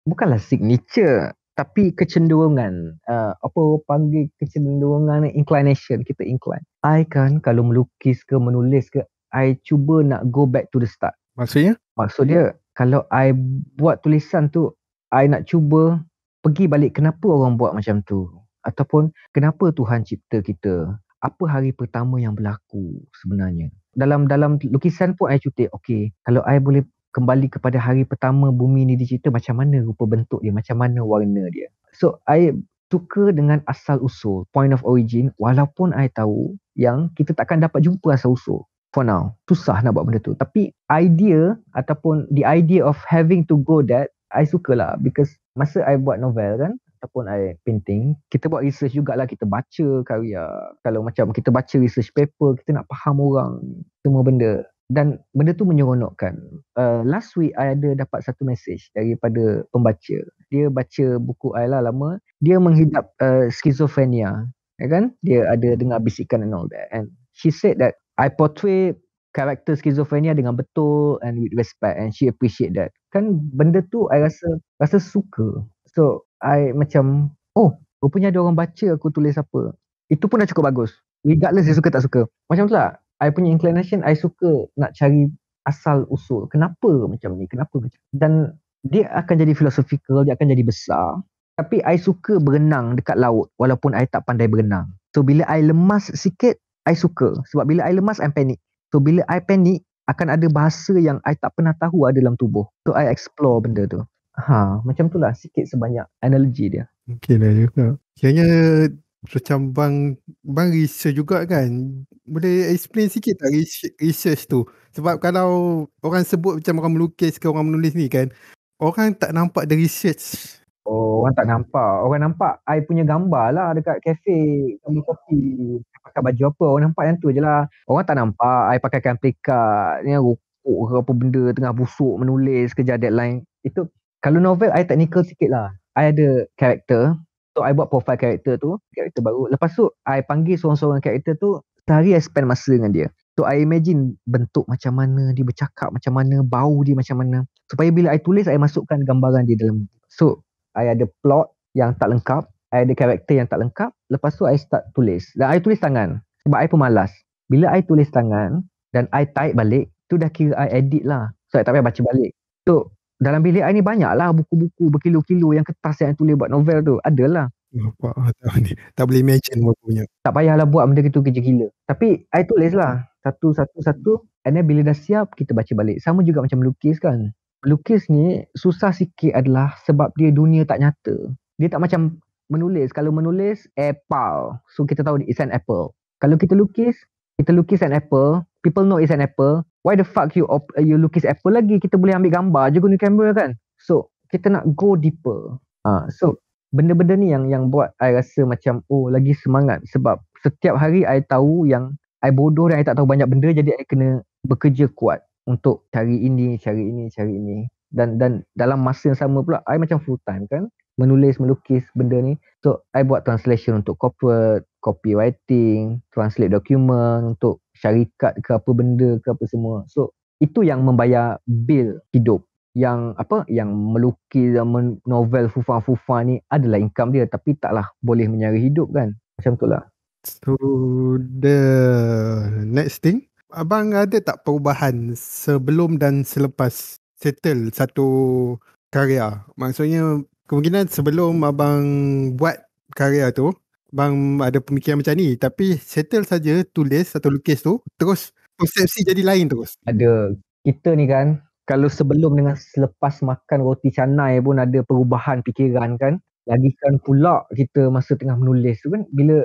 bukanlah signature, tapi kecenderungan. Apa orang panggil kecenderungan, inclination, kita incline. I kan kalau melukis ke menulis ke, I cuba nak go back to the start. Maksudnya? Maksud dia, kalau I buat tulisan tu, I nak cuba pergi balik kenapa orang buat macam tu. Ataupun kenapa Tuhan cipta kita. Apa hari pertama yang berlaku sebenarnya. Dalam lukisan pun I cutik, okay, kalau I boleh kembali kepada hari pertama bumi ni dicipta, macam mana rupa bentuk dia, macam mana warna dia. So, I suka dengan asal usul, point of origin, walaupun I tahu yang kita takkan dapat jumpa asal usul. For now, susah nak buat benda tu. Tapi idea ataupun the idea of having to go that, I suka lah. Because masa I buat novel kan, ataupun I painting, kita buat research jugalah, kita baca karya. Kalau macam kita baca research paper, kita nak faham orang, semua benda. Dan benda tu menyeronokkan. Last week, I ada dapat satu message daripada pembaca. Dia baca buku I lah lama. Dia menghidap schizophrenia. Ya kan? Dia ada dengar bisikan and all that. And she said that I portray karakter schizophrenia dengan betul and with respect, and she appreciate that. Kan benda tu I rasa suka. So I macam, oh, rupanya ada orang baca aku tulis apa. Itu pun dah cukup bagus. Regardless dia suka tak suka. Macam tu lah. I punya inclination, I suka nak cari asal usul. Kenapa macam ni? Kenapa macam ni? Dan dia akan jadi philosophical, dia akan jadi besar. Tapi I suka berenang dekat laut walaupun I tak pandai berenang. So bila I lemas sikit, I suka. Sebab bila I lemas, I panic. So bila I panic, akan ada bahasa yang I tak pernah tahu ada dalam tubuh. So I explore benda tu. Macam tu lah, sikit sebanyak analogi dia. Okay lah juga. Kiranya macam bang research juga kan. Boleh explain sikit tak research tu? Sebab kalau orang sebut macam orang melukis ke orang menulis ni kan, orang tak nampak the research. Oh, orang tak nampak. Orang nampak I punya gambar lah dekat kafe, ambil kopi. I pakai baju apa, orang nampak yang tu je lah. Orang tak nampak I pakaikan plikat, ni rokok ke apa benda, tengah busuk menulis, kejar deadline. Itu, kalau novel I technical sikit lah. I ada karakter, so I buat profile karakter tu, karakter baru. Lepas tu, I panggil seorang-seorang karakter tu, sehari I spend masa dengan dia. So I imagine bentuk macam mana, dia bercakap macam mana, bau dia macam mana. Supaya bila I tulis, I masukkan gambaran dia dalam. So, I ada plot yang tak lengkap, I ada karakter yang tak lengkap, lepas tu I start tulis. Dan I tulis tangan, sebab I pemalas. Bila I tulis tangan, dan I type balik, tu dah kira I edit lah. So I tak payah baca balik. So, dalam bilik I ni banyak lah buku-buku berkilo-kilo yang kertas yang I tulis buat novel tu. Adalah. Nampak ni. Tak boleh imagine apa punya. Tak payahlah buat benda gitu kerja gila. Tapi I tulis lah, satu-satu, and then bila dah siap, kita baca balik. Sama juga macam melukis kan. Melukis ni susah sikit adalah sebab dia dunia tak nyata. Dia tak macam menulis. Kalau menulis, apple. So kita tahu it's an apple. Kalau kita lukis an apple, people know it's an apple. Why the fuck you lukis apple lagi? Kita boleh ambil gambar je guna kamera kan. So kita nak go deeper. So benda-benda ni yang buat I rasa macam lagi semangat. Sebab setiap hari I tahu yang I bodoh dan I tak tahu banyak benda, jadi I kena bekerja kuat untuk cari ini. Dan dalam masa yang sama pula, I macam full time kan, menulis, melukis benda ni. So, I buat translation untuk corporate, copywriting, translate dokumen untuk syarikat ke apa benda ke apa semua. So, itu yang membayar bil hidup. Yang melukis, yang novel fufa-fufa ni adalah income dia, tapi taklah boleh menyara hidup kan. Macam tu lah. So, the next thing, abang ada tak perubahan sebelum dan selepas settle satu karya? Maksudnya kemungkinan sebelum abang buat karya tu, abang ada pemikiran macam ni, tapi settle saja tulis atau lukis tu, terus konsepsi jadi lain terus. Ada, kita ni kan, Kalau sebelum dengan selepas makan roti canai pun ada perubahan fikiran kan. Lagikan pula kita masa tengah menulis tu kan, bila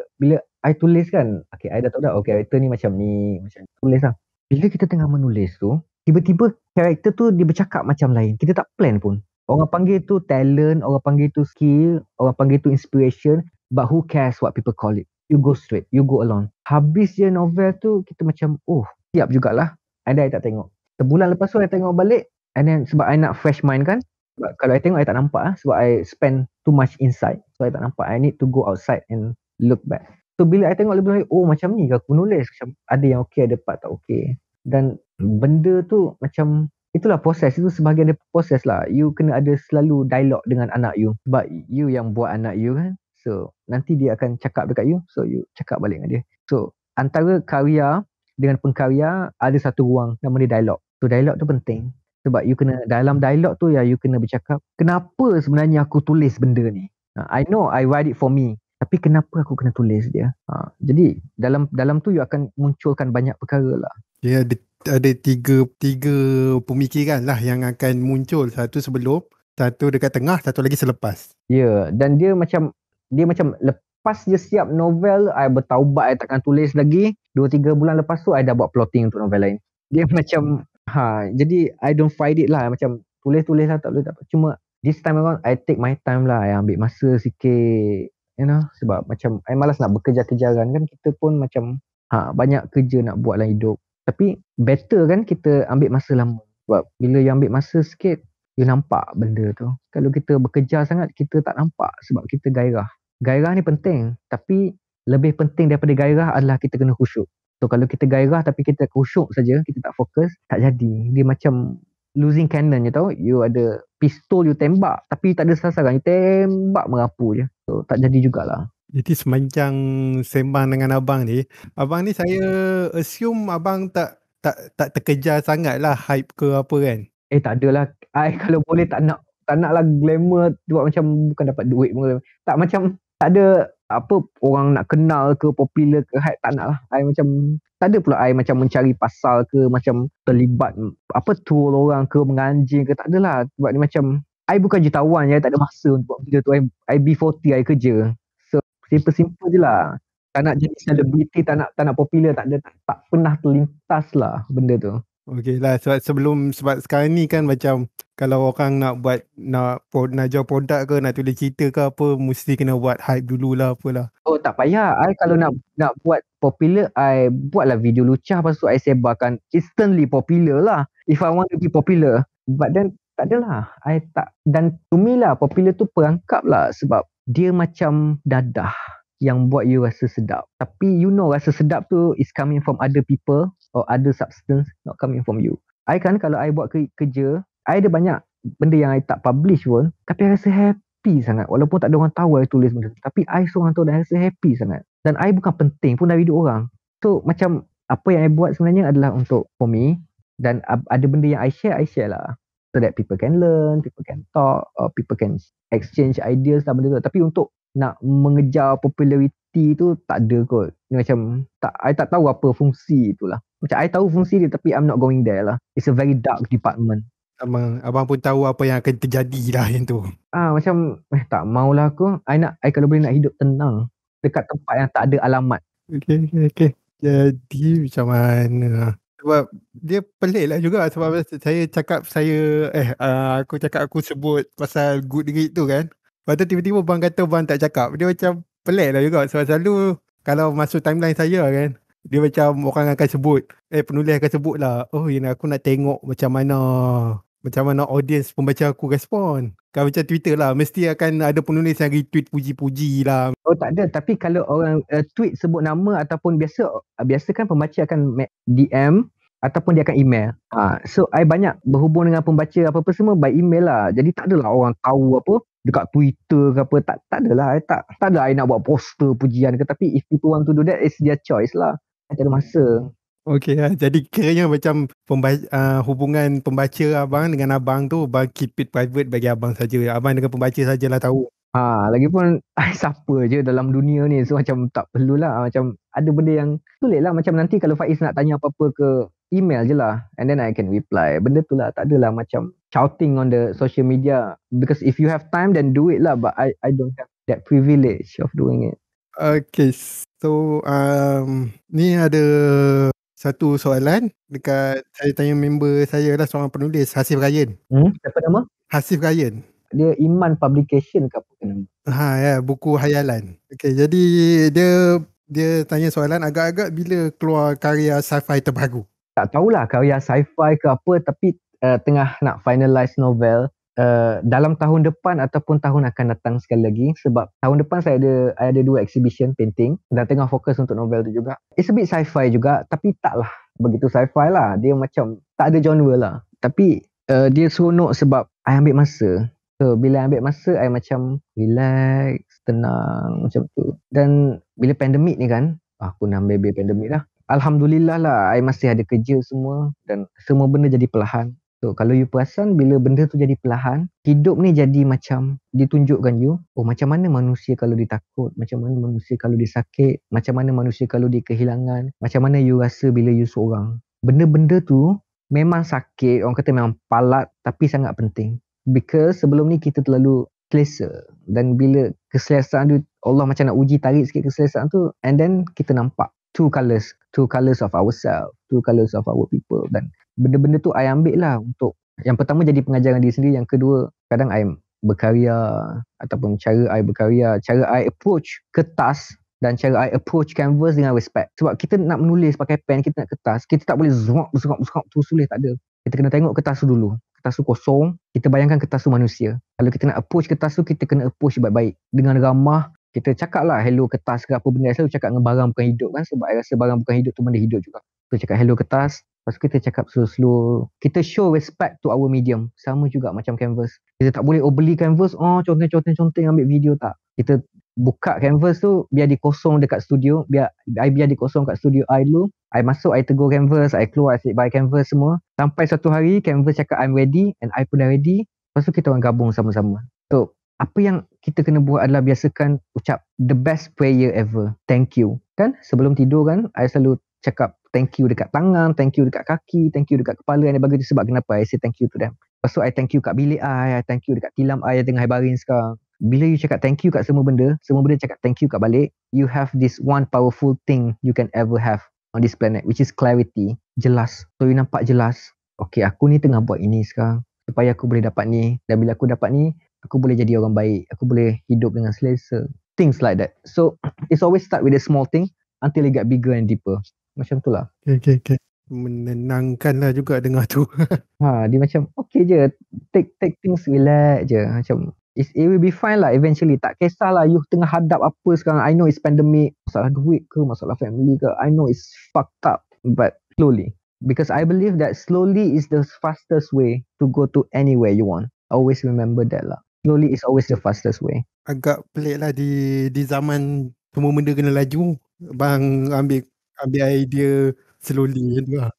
I tulis kan, okay, I dah tahu dah, okay, karakter ni macam ni, macam tulis lah. Bila kita tengah menulis tu, tiba-tiba karakter tu dia bercakap macam lain. Kita tak plan pun. Orang panggil tu talent, orang panggil tu skill, orang panggil tu inspiration, but who cares what people call it. You go straight, you go along. Habis je novel tu, kita macam, oh, siap jugalah. And then I tak tengok. Sebulan lepas tu I tengok balik, and then sebab I nak fresh mind kan, sebab kalau I tengok I tak nampak sebab I spend too much inside, so I tak nampak. I need to go outside and look back. So bila I tengok lebih lagi, oh macam ni ke aku nulis, macam ada yang okay, ada part tak okay. Dan benda tu macam itulah proses, itu sebahagian dari proses lah. You kena ada selalu dialog dengan anak you, sebab you yang buat anak you kan. So nanti dia akan cakap dekat you, so you cakap balik dengan dia. So antara karya dengan pengkarya ada satu ruang nama dia dialog. So dialog tu penting. Sebab you kena, dalam dialog tu ya you kena bercakap, kenapa sebenarnya aku tulis benda ni? I know I write it for me, tapi kenapa aku kena tulis dia? Jadi dalam tu you akan munculkan banyak perkara lah. Dia ada tiga pemikiran lah yang akan muncul. Satu sebelum, satu dekat tengah, satu lagi selepas. Ya, dan dia macam lepas je siap novel, I bertaubat I takkan tulis lagi. 2-3 bulan lepas tu I dah buat plotting untuk novel lain. Dia macam jadi I don't fight it lah, macam tulis lah, tak boleh tak apa. Cuma this time around I take my time lah, I ambil masa sikit, you know, sebab macam I malas nak bekerja-kejaran kan, kita pun macam banyak kerja nak buat dalam hidup. Tapi better kan kita ambil masa lama, sebab bila you ambil masa sikit, you nampak benda tu. Kalau kita bekerja sangat, kita tak nampak sebab kita gairah. Gairah ni penting, tapi lebih penting daripada gairah adalah kita kena khusyuk. So kalau kita gairah tapi kita khusyuk saja, kita tak fokus, tak jadi. Dia macam losing cannon je tau. You ada pistol, you tembak tapi tak ada sasaran, you tembak merapu je. So tak jadi jugalah. Jadi sepanjang sembang dengan abang ni saya assume abang tak terkejar sangat lah hype ke apa kan? Tak adalah. I kalau boleh tak nak lah glamour buat macam bukan dapat duit pun. Tak, macam tak ada apa orang nak kenal ke, popular ke, hype, tak nak lah. I macam tak ada pula I macam mencari pasal ke, macam terlibat apa troll orang ke, menganjing ke, tak adalah. Sebab ni macam I bukan jutawan je, I tak ada masa untuk buat benda tu. I B40, I kerja. So simple je lah. Tak nak jadi selebriti, tak nak popular, tak pernah terlintas lah benda tu. Okey lah, sebab sekarang ni kan macam kalau orang nak jual produk ke, nak tulis cerita ke apa, mesti kena buat hype dululah apalah. Oh tak payah, I kalau nak buat popular, I buatlah video lucah, lepas tu I sebarkan, instantly popular lah. If I want to be popular, but then tak adalah, I tak. Dan to me lah, popular tu perangkap lah, sebab dia macam dadah yang buat you rasa sedap. Tapi you know rasa sedap tu is coming from other people or other substance, not coming from you. I kan kalau I buat kerja, I ada banyak benda yang I tak publish pun, tapi I rasa happy sangat. Walaupun tak ada orang tahu I tulis benda tu, tapi I seorang tahu dan I rasa happy sangat. Dan I bukan penting pun dari hidup orang. So macam apa yang I buat sebenarnya adalah untuk for me, dan ada benda yang I share lah. So that people can learn, people can talk, or people can exchange ideas lah benda tu. Tapi untuk nak mengejar populariti tu tak ada kot. Macam I tak tahu apa fungsi itulah. Macam I tahu fungsi dia tapi I'm not going there lah. It's a very dark department. Abang pun tahu apa yang akan terjadi lah yang tu. Macam tak maulah aku. I kalau boleh nak hidup tenang dekat tempat yang tak ada alamat. Okay. Jadi macam mana? Sebab dia pelik lah juga, sebab saya cakap aku sebut pasal good read tu kan. Lepas tu tiba-tiba bang kata bang tak cakap. Dia macam pelik lah juga. Sebab selalu kalau masuk timeline saya kan, dia macam orang akan sebut, penulis akan sebut lah, oh aku nak tengok macam mana audience pembaca aku respon. Kan macam Twitter lah, mesti akan ada penulis yang retweet puji-puji lah. Oh tak ada, tapi kalau orang tweet sebut nama ataupun biasa kan pembaca akan DM ataupun dia akan email. So I banyak berhubung dengan pembaca apa-apa semua by email lah. Jadi tak adalah orang tahu apa dekat Twitter ke apa, tak adalah. Tak ada I nak buat poster pujian ke, tapi if people want to do that, it's their choice lah. I tak ada masa. Okay lah, jadi kiranya macam hubungan pembaca abang dengan abang tu, abang keep it private bagi abang saja. Abang dengan pembaca sajalah tahu. Lagipun siapa je dalam dunia ni, so macam tak perlulah. Macam ada benda yang tulis lah, macam nanti kalau Faiz nak tanya apa-apa ke email je lah, and then I can reply. Benda tu lah, tak adalah macam shouting on the social media, because if you have time then do it lah, but I don't have that privilege of doing it. Okay, so ni ada satu soalan dekat saya tanya member saya lah, seorang penulis, Hasif Ryan. Siapa nama? Hasif Ryan. Dia Iman Publication ke apa nama? Ya, buku hayalan. Okay, jadi dia tanya soalan, agak-agak bila keluar karya sci-fi terbaru? Tak tahulah karya sci-fi ke apa, tapi tengah nak finalize novel. Dalam tahun depan ataupun tahun akan datang sekali lagi, sebab tahun depan saya ada 2 exhibition painting dan tengah fokus untuk novel tu juga. It's a bit sci-fi juga, tapi taklah begitu sci-fi lah. Dia macam tak ada genre lah, tapi dia seronok sebab I ambil masa. So bila I ambil masa, I macam relax, tenang macam tu. Dan bila pandemik ni kan, aku nak ambil pandemik lah, Alhamdulillah lah, I masih ada kerja semua dan semua benda jadi perlahan. So kalau you perasan, bila benda tu jadi perlahan, hidup ni jadi macam ditunjukkan you, macam mana manusia kalau ditakut, macam mana manusia kalau disakit, macam mana manusia kalau dikehilangan, macam mana you rasa bila you seorang. Benda-benda tu memang sakit, orang kata memang palat, tapi sangat penting. Because sebelum ni kita terlalu selesa, dan bila keselesaan tu, Allah macam nak uji tarik sikit keselesaan tu, and then kita nampak two colours of ourselves, two colours of our people. Dan benda-benda tu I ambil lah untuk, yang pertama jadi pengajaran diri sendiri, yang kedua kadang I berkarya ataupun cara I berkarya, cara I approach kertas dan cara I approach canvas dengan respect. Sebab kita nak menulis pakai pen, kita nak kertas, kita tak boleh zongak tu sulit, tak ada. Kita kena tengok kertas tu dulu. Kertas tu kosong, kita bayangkan kertas tu manusia. Kalau kita nak approach kertas tu, kita kena approach baik-baik dengan ramah. Kita cakap lah hello kertas ke apa benda, saya selalu cakap dengan barang bukan hidup kan, sebab I rasa barang bukan hidup tu benda hidup juga. Kita cakap hello kertas, lepas tu kita cakap slow-slow, kita show respect to our medium. Sama juga macam canvas, kita tak boleh beli canvas, conteng ambil video, tak. Kita buka canvas tu, biar dikosong dekat studio, biar dikosong kat studio I dulu. I masuk, I tegur canvas, I keluar, I say bye canvas semua. Sampai satu hari canvas cakap I'm ready, and I pun dah ready. Lepas tu kita orang gabung sama-sama. So apa yang kita kena buat adalah biasakan ucap the best prayer ever, thank you. Kan sebelum tidur kan, I selalu cakap thank you dekat tangan, thank you dekat kaki, thank you dekat kepala, and bagi tu sebab kenapa I say thank you to them. Lepas tu I thank you kat bilik I thank you dekat tilam I yang tengah I baring sekarang. Bila you cakap thank you kat semua benda cakap thank you kat balik, you have this one powerful thing you can ever have on this planet, which is clarity. Jelas. So you nampak jelas, okay, aku ni tengah buat ini sekarang supaya aku boleh dapat ni, dan bila aku dapat ni, aku boleh jadi orang baik, aku boleh hidup dengan selesa. Things like that. So it's always start with a small thing until it get bigger and deeper. Macam tu lah. Okay. Menenangkan lah juga dengar tu. Dia macam okay je, take things relax je. Macam it will be fine lah eventually. Tak kisahlah you tengah hadap apa sekarang. I know it's pandemic, masalah duit ke, masalah family ke, I know it's fucked up, but slowly. Because I believe that slowly is the fastest way to go to anywhere you want. Always remember that lah. Slowly is always the fastest way. Agak pelik lah di zaman semua benda kena laju, bang ambil idea slowly lah.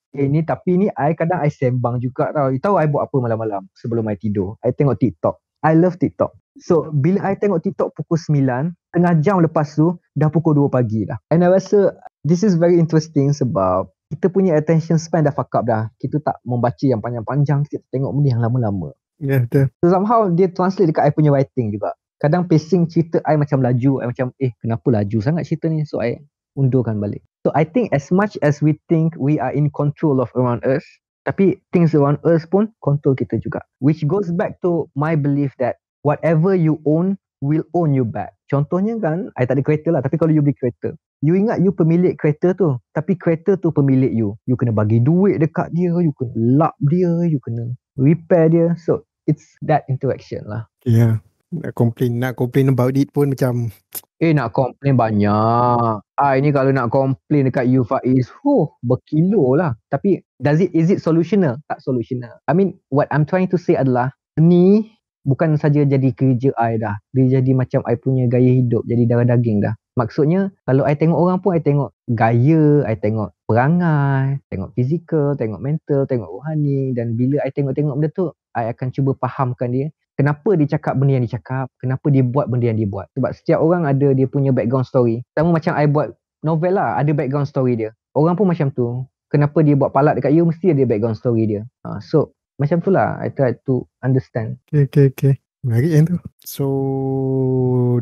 Tapi ni kadang I sembang juga tau. You tahu I buat apa malam-malam sebelum I tidur? I tengok TikTok. I love TikTok. So bila I tengok TikTok pukul 9, tengah jam lepas tu dah pukul 2 pagi dah. And I rasa this is very interesting sebab kita punya attention span dah fuck up dah. Kita tak membaca yang panjang-panjang, kita tengok benda yang lama-lama. Ya, betul. So somehow dia translate dekat I punya writing juga. Kadang pacing cerita I macam laju, I macam kenapa laju sangat cerita ni, so I undurkan balik. So I think as much as we think we are in control of around us, tapi things around us pun control kita juga. Which goes back to my belief that whatever you own will own you back. Contohnya kan, I tak ada kereta lah, tapi kalau you beli kereta, you ingat you pemilik kereta tu, tapi kereta tu pemilik you. You kena bagi duit dekat dia, you kena lap dia, you kena repair dia. So it's that interaction lah. Yeah. Nak complain about it pun macam nak complain banyak. Ini kalau nak complain dekat you Faiz, berkilo lah. Tapi is it solutional? Tak solutional. I mean, what I'm trying to say adalah, ni bukan saja jadi kerja I dah. Dia jadi macam I punya gaya hidup, jadi darah daging dah. Maksudnya, kalau I tengok orang pun, I tengok gaya, I tengok perangai, tengok fizikal, tengok mental, tengok rohani. Dan bila I tengok-tengok benda tu, I akan cuba fahamkan dia. Kenapa dia cakap benda yang dia cakap, kenapa dia buat benda yang dia buat. Sebab setiap orang ada dia punya background story. Sama macam I buat novel lah, ada background story dia. Orang pun macam tu. kenapa dia buat palak dekat you, mesti ada background story dia. So macam tu lah, I try to understand. Okay. Menarik yang tu. So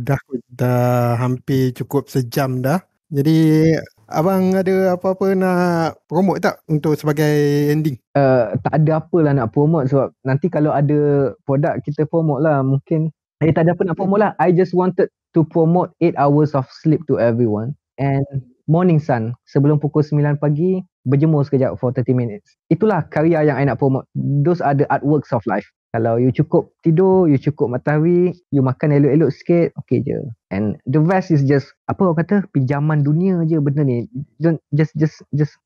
dah hampir cukup sejam dah. Jadi abang ada apa-apa nak promote tak untuk sebagai ending? Tak ada apa lah nak promote, sebab nanti kalau ada produk kita promote lah. Mungkin tak ada apa nak promote lah. I just wanted to promote 8 hours of sleep to everyone, and morning sun sebelum pukul 9 pagi, berjemur sekejap for 30 minutes. Itulah karya yang I nak promote. Those are the artworks of life. Kalau you cukup tidur, you cukup matahari, you makan elok-elok sikit, okay je. And the rest is just, apa orang kata, pinjaman dunia je benda ni. Don't just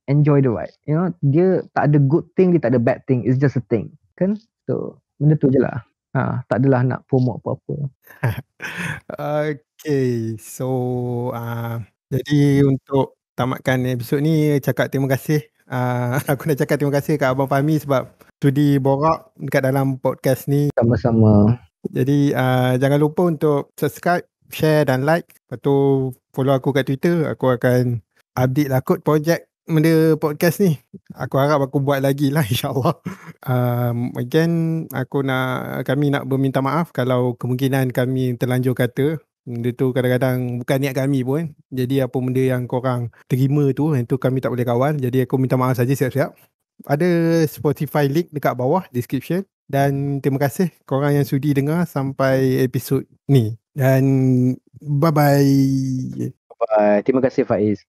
enjoy the ride. You know, dia tak ada good thing, dia tak ada bad thing. It's just a thing. Kan? So, benda tu je lah. Tak adalah nak promote apa-apa. Okay, so jadi untuk tamatkan episod ni, cakap terima kasih. Aku nak cakap terima kasih kat Abang Fahmi sebab sudi borak dekat dalam podcast ni. Sama-sama. Jadi jangan lupa untuk subscribe, share dan like. Lepas tu follow aku kat Twitter. Aku akan update lah kot projek benda podcast ni. Aku harap aku buat lagi lah, insyaAllah. Again, kami nak berminta maaf kalau kemungkinan kami terlanjur kata. Benda tu kadang-kadang bukan niat kami pun. Jadi apa benda yang korang terima tu, yang tu kami tak boleh kawal. Jadi aku minta maaf saja siap-siap. Ada Spotify link dekat bawah description. Dan terima kasih korang yang sudi dengar sampai episod ni. Dan bye-bye. Terima kasih Faiz.